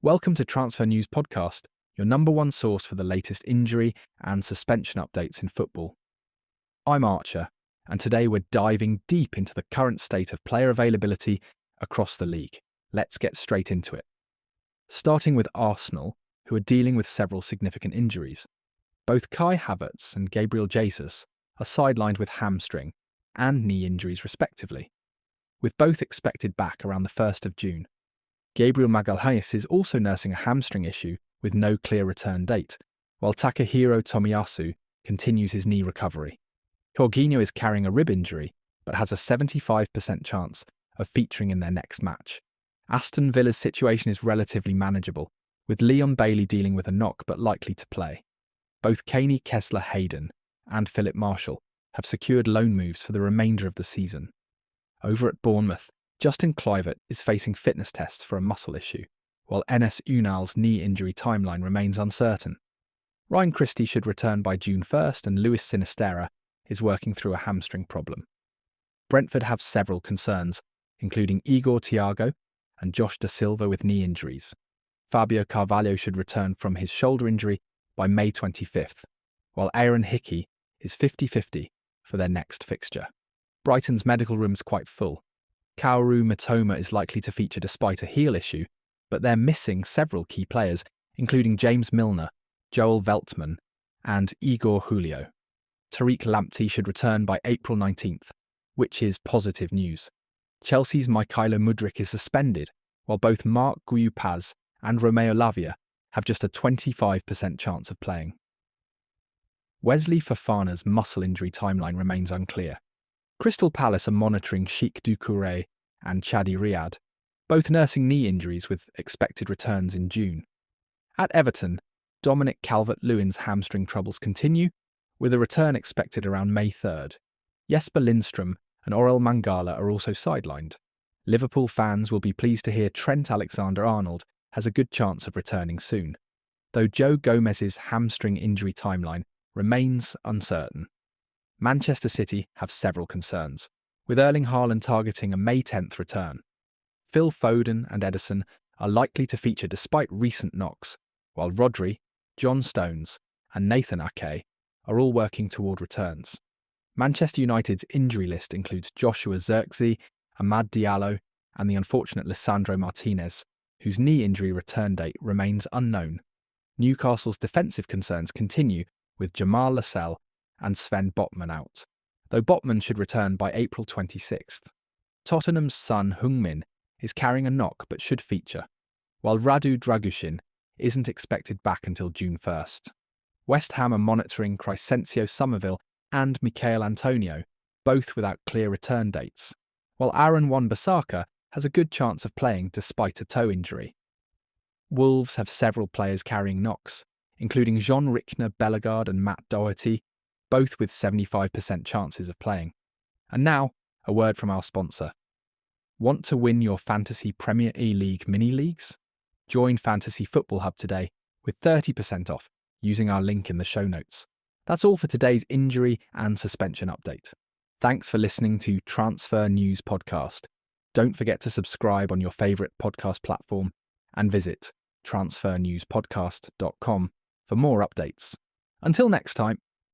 Welcome to Transfer News Podcast, your number one source for the latest injury and suspension updates in football. I'm Archer, and today we're diving deep into the current state of player availability across the league. Let's get straight into it. Starting with Arsenal, who are dealing with several significant injuries. Both Kai Havertz and Gabriel Jesus are sidelined with hamstring and knee injuries respectively, with both expected back around the 1st of June. Gabriel Magalhães is also nursing a hamstring issue with no clear return date, while Takahiro Tomiyasu continues his knee recovery. Jorginho is carrying a rib injury, but has a 75% chance of featuring in their next match. Aston Villa's situation is relatively manageable, with Leon Bailey dealing with a knock but likely to play. Both Kaney Kessler-Hayden and Philip Marshall have secured loan moves for the remainder of the season. Over at Bournemouth, Justin Kluivert is facing fitness tests for a muscle issue, while Enes Unal's knee injury timeline remains uncertain. Ryan Christie should return by June 1st and Luis Sinisterra is working through a hamstring problem. Brentford have several concerns, including Igor Thiago and Josh Da Silva with knee injuries. Fabio Carvalho should return from his shoulder injury by May 25th, while Aaron Hickey is 50-50 for their next fixture. Brighton's medical room is quite full. Kaoru Mitoma is likely to feature despite a heel issue, but they're missing several key players, including James Milner, Joel Veltman, and Igor Julio. Tariq Lamptey should return by April 19th, which is positive news. Chelsea's Mykhailo Mudryk is suspended, while both Marc Guiu-Paz and Romeo Lavia have just a 25% chance of playing. Wesley Fofana's muscle injury timeline remains unclear. Crystal Palace are monitoring Sheikh Doucouré and Chadi Riyad, both nursing knee injuries with expected returns in June. At Everton, Dominic Calvert-Lewin's hamstring troubles continue, with a return expected around May 3rd. Jesper Lindstrom and Orel Mangala are also sidelined. Liverpool fans will be pleased to hear Trent Alexander-Arnold has a good chance of returning soon, though Joe Gomez's hamstring injury timeline remains uncertain. Manchester City have several concerns, with Erling Haaland targeting a May 10th return. Phil Foden and Ederson are likely to feature despite recent knocks, while Rodri, John Stones and Nathan Ake are all working toward returns. Manchester United's injury list includes Joshua Zirkzee, Amad Diallo and the unfortunate Lisandro Martínez, whose knee injury return date remains unknown. Newcastle's defensive concerns continue with Jamal Lascelles and Sven Botman out, though Botman should return by April 26th. Tottenham's Son Heung-min is carrying a knock but should feature, while Radu Dragushin isn't expected back until June 1st. West Ham are monitoring Crescencio Somerville and Michail Antonio, both without clear return dates, while Aaron Wan-Bissaka has a good chance of playing despite a toe injury. Wolves have several players carrying knocks, including Jean Rickner Bellegarde and Matt Doherty, both with 75% chances of playing. And now, a word from our sponsor. Want to win your Fantasy Premier E-League mini-leagues? Join Fantasy Football Hub today with 30% off using our link in the show notes. That's all for today's injury and suspension update. Thanks for listening to Transfer News Podcast. Don't forget to subscribe on your favourite podcast platform and visit transfernewspodcast.com for more updates. Until next time.